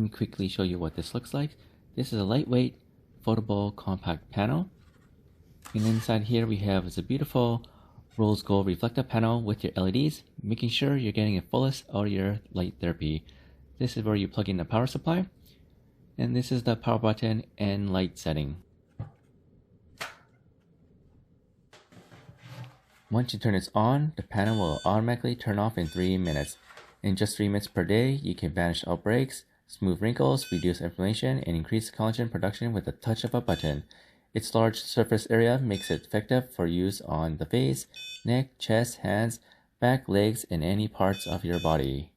me quickly show you what this looks like. This is a lightweight, foldable, compact panel. And inside here we have a beautiful rose gold reflective panel with your LEDs, making sure you're getting the fullest out of your light therapy. This is where you plug in the power supply, and this is the power button and light setting. Once you turn this on, the panel will automatically turn off in 3 minutes. In just 3 minutes per day, you can banish outbreaks, smooth wrinkles, reduce inflammation, and increase collagen production with the touch of a button. Its large surface area makes it effective for use on the face, neck, chest, hands, back, legs, and any parts of your body.